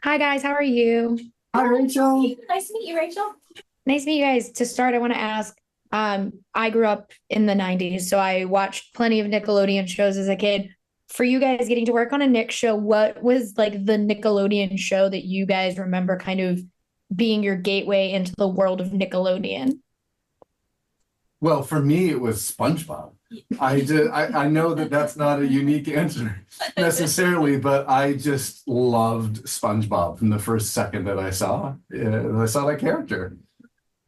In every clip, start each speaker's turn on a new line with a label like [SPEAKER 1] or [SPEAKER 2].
[SPEAKER 1] Hi guys, how are you?
[SPEAKER 2] Hi, Rachel.
[SPEAKER 3] Nice to meet you, Rachel.
[SPEAKER 1] Nice to meet you guys. To start, I want to ask, I grew up in the 90s, so I watched plenty of Nickelodeon shows as a kid. For you guys getting to work on a Nick show, what was like the Nickelodeon show that you guys remember kind of being your gateway into the world of Nickelodeon?
[SPEAKER 2] Well, for me, it was SpongeBob. I know that that's not a unique answer necessarily, but I just loved SpongeBob from the first second that I saw that character.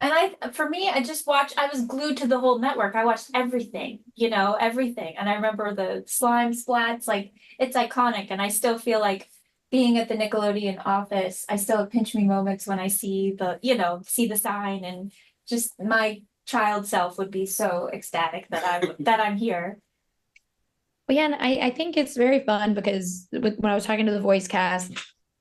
[SPEAKER 3] And for me, I just watched, I was glued to the whole network. I watched everything, everything. And I remember the slime splats, like it's iconic. And I still feel like being at the Nickelodeon office, I still have pinch me moments when I see see the sign and just my child self would be so ecstatic that I'm here.
[SPEAKER 1] But yeah, and I think it's very fun because when I was talking to the voice cast,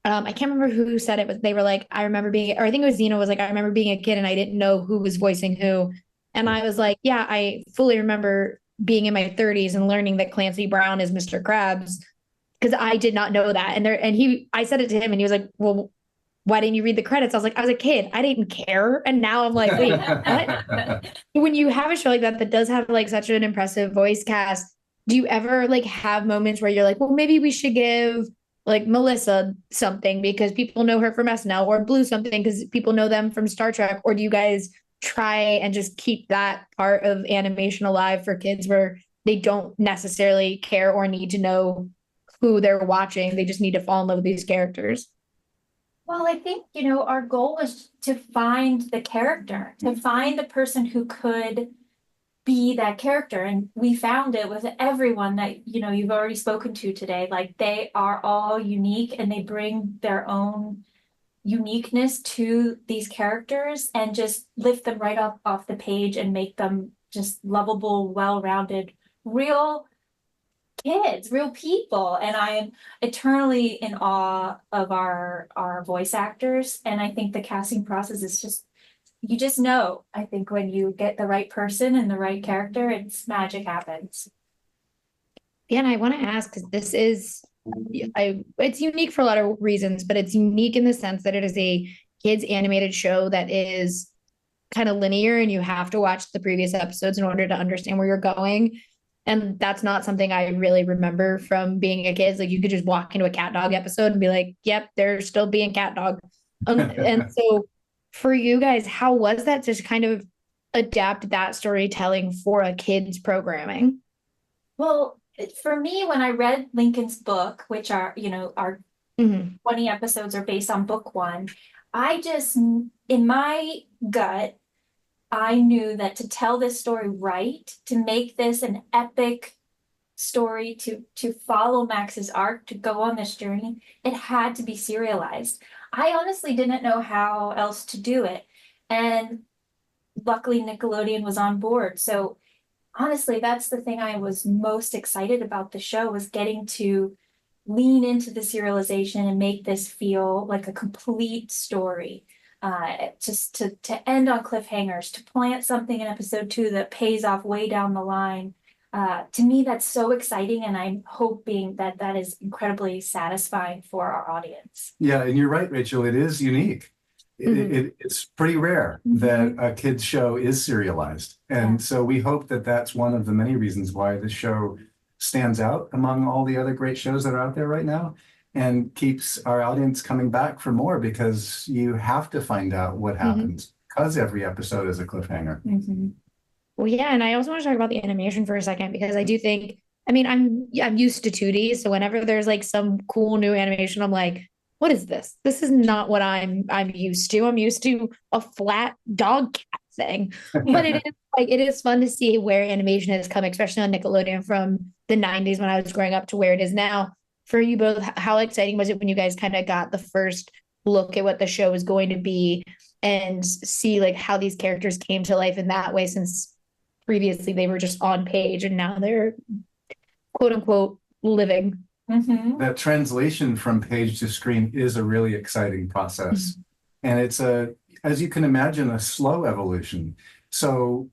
[SPEAKER 1] I can't remember who said it, but they were like, I remember being, or I think it was Zena was like, I remember being a kid and I didn't know who was voicing who. And I was like, yeah, I fully remember being in my 30s and learning that Clancy Brown is Mr. Krabs because I did not know that. I said it to him and he was like, well, why didn't you read the credits? I was like, I was a kid. I didn't care. And now I'm like, wait, what? When you have a show like that that does have like such an impressive voice cast, do you ever like have moments where you're like, well, maybe we should give like Melissa something because people know her from SNL or Blue something because people know them from Star Trek? Or do you guys try and just keep that part of animation alive for kids where they don't necessarily care or need to know who they're watching? They just need to fall in love with these characters.
[SPEAKER 3] Well, I think, our goal was to find the character, to find the person who could be that character. And we found it with everyone that, you've already spoken to today. Like they are all unique and they bring their own uniqueness to these characters and just lift them right up off the page and make them just lovable, well-rounded, real kids, real people. And I am eternally in awe of our voice actors. And I think the casting process is just you just know, I think when you get the right person and the right character, it's magic happens.
[SPEAKER 1] Yeah, and I want to ask because it's unique for a lot of reasons, but it's unique in the sense that it is a kids animated show that is kind of linear and you have to watch the previous episodes in order to understand where you're going. And that's not something I really remember from being a kid. It's like you could just walk into a cat dog episode and be like, yep, they're still being cat dog. And so for you guys, how was that to kind of adapt that storytelling for a kids programming?
[SPEAKER 3] Well, for me, when I read Lincoln's book, which our
[SPEAKER 1] Mhm.
[SPEAKER 3] 20 episodes are based on book one, I just, in my gut, I knew that to tell this story right, to make this an epic story, to follow Max's arc, to go on this journey, it had to be serialized. I honestly didn't know how else to do it. And luckily Nickelodeon was on board. So honestly, that's the thing I was most excited about the show was getting to lean into the serialization and make this feel like a complete story. Just to end on cliffhangers, to plant something in episode two that pays off way down the line. To me, that's so exciting, and I'm hoping that that is incredibly satisfying for our audience.
[SPEAKER 2] Yeah, and you're right, Rachel. It is unique. It's pretty rare that a kids show is serialized.
[SPEAKER 3] Yeah.
[SPEAKER 2] And so we hope that that's one of the many reasons why the show stands out among all the other great shows that are out there right now and keeps our audience coming back for more because you have to find out what
[SPEAKER 1] Mhm.
[SPEAKER 2] happens because every episode is a cliffhanger.
[SPEAKER 3] Mhm.
[SPEAKER 1] Well, yeah, and I also want to talk about the animation for a second because I do think, I mean, I'm used to 2D, so whenever there's like some cool new animation, I'm like, what is this? This is not what I'm used to. I'm used to a flat dog cat thing. But it is like it is fun to see where animation has come, especially on Nickelodeon from the 90s when I was growing up to where it is now. For you both, how exciting was it when you guys kind of got the first look at what the show was going to be and see like how these characters came to life in that way since previously they were just on page and now they're quote unquote living.
[SPEAKER 3] Mhm.
[SPEAKER 2] That translation from page to screen is a really exciting process. And it's as you can imagine, a slow evolution. So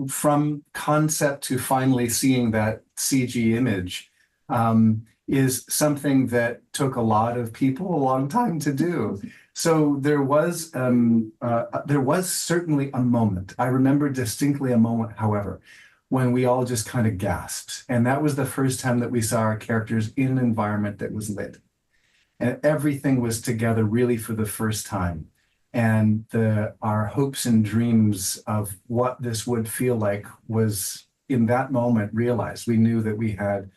[SPEAKER 2] from concept to finally seeing that CG image, is something that took a lot of people a long time to do. So there was certainly a moment. I remember distinctly a moment, however, when we all just kind of gasped. And that was the first time that we saw our characters in an environment that was lit. And everything was together really for the first time. And our hopes and dreams of what this would feel like was in that moment realized. We knew that we had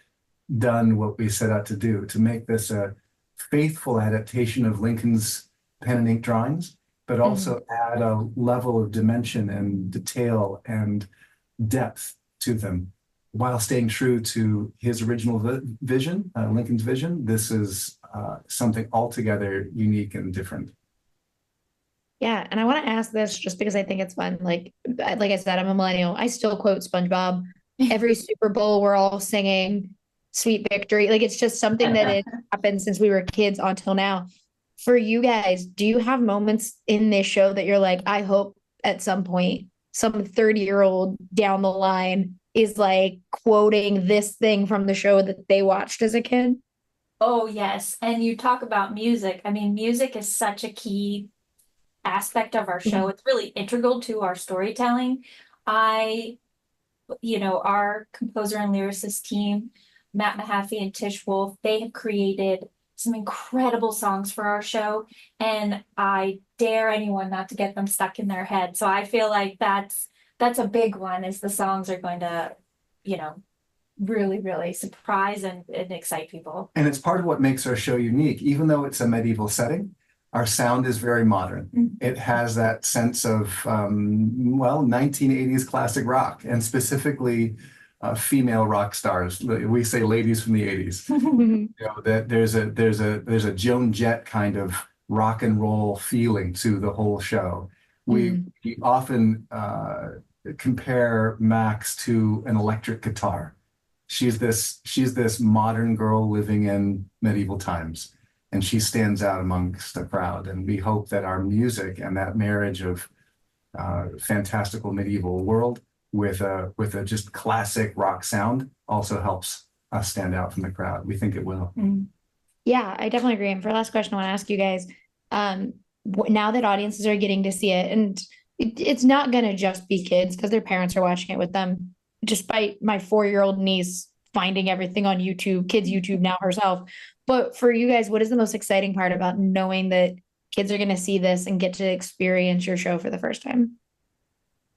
[SPEAKER 2] done what we set out to do, to make this a faithful adaptation of Lincoln's pen and ink drawings, but also add a level of dimension and detail and depth to them while staying true to his original vision, Lincoln's vision. This is something altogether unique and different.
[SPEAKER 1] Yeah, and I want to ask this just because I think it's fun. Like I said, I'm a millennial. I still quote SpongeBob every Super Bowl. We're all singing "Sweet Victory." Like it's just something that it happened since we were kids until now. For you guys, do you have moments in this show that you're like, I hope at some point some 30-year-old down the line is like quoting this thing from the show that they watched as a kid?
[SPEAKER 3] Oh, yes. And you talk about music. I mean, music is such a key aspect of our show. It's really integral to our storytelling. Our composer and lyricist team, Matt Mahaffey and Tish Wolf, they have created some incredible songs for our show, and I dare anyone not to get them stuck in their head. So I feel like that's a big one, is the songs are going to, really, really surprise and excite people.
[SPEAKER 2] And it's part of what makes our show unique. Even though it's a medieval setting, our sound is very modern. It has that sense of, 1980s classic rock, and specifically female rock stars. We say ladies from the 80s. That there's a Joan Jett kind of rock and roll feeling to the whole show. We often compare Max to an electric guitar. She's this modern girl living in medieval times, and she stands out amongst the crowd. And we hope that our music and that marriage of fantastical medieval world with a just classic rock sound also helps us stand out from the crowd. We think it will.
[SPEAKER 1] Yeah, I definitely agree. And for the last question, I want to ask you guys, now that audiences are getting to see it, and it's not going to just be kids because their parents are watching it with them, despite my 4-year-old niece finding everything on YouTube, kids YouTube now herself. But for you guys, what is the most exciting part about knowing that kids are going to see this and get to experience your show for the first time?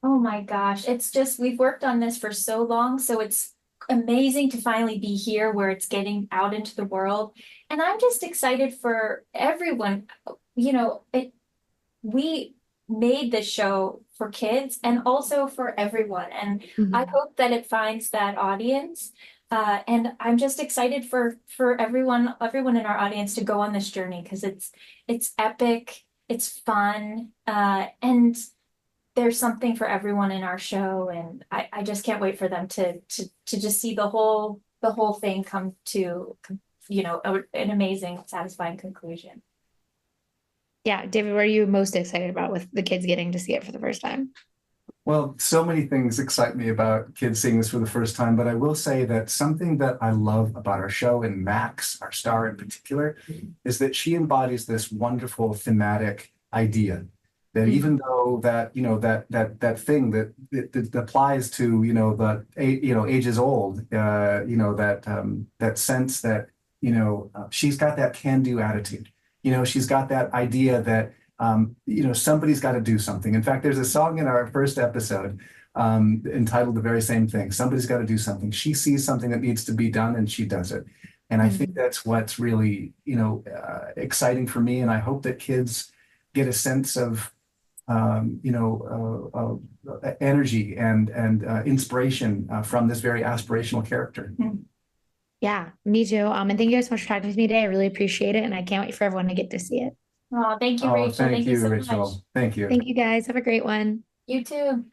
[SPEAKER 3] Oh my gosh, it's just, we've worked on this for so long, so it's amazing to finally be here where it's getting out into the world. And I'm just excited for everyone. We made this show for kids and also for everyone. And I hope that it finds that audience. And I'm just excited for everyone in our audience to go on this journey, because it's epic, it's fun, and there's something for everyone in our show. And I just can't wait for them to just see the whole thing come to, an amazing, satisfying conclusion.
[SPEAKER 1] Yeah, David, what are you most excited about with the kids getting to see it for the first time?
[SPEAKER 2] Well, so many things excite me about kids seeing this for the first time, but I will say that something that I love about our show, and Max, our star in particular, is that she embodies this wonderful thematic idea that even though that thing that applies to ages old, that sense that she's got that can-do attitude. She's got that idea that somebody's got to do something. In fact, there's a song in our first episode entitled the very same thing. Somebody's got to do something. She sees something that needs to be done, and she does it. And I think that's what's really exciting for me. And I hope that kids get a sense of energy and inspiration from this very aspirational character.
[SPEAKER 1] Yeah, me too. And thank you guys so much for talking with me today. I really appreciate it, and I can't wait for everyone to get to see it.
[SPEAKER 3] Oh, thank you, Rachel.
[SPEAKER 2] Thank you,
[SPEAKER 3] so
[SPEAKER 2] Rachel.
[SPEAKER 3] much.
[SPEAKER 2] Thank you.
[SPEAKER 1] Thank you guys. Have a great one.
[SPEAKER 3] You too.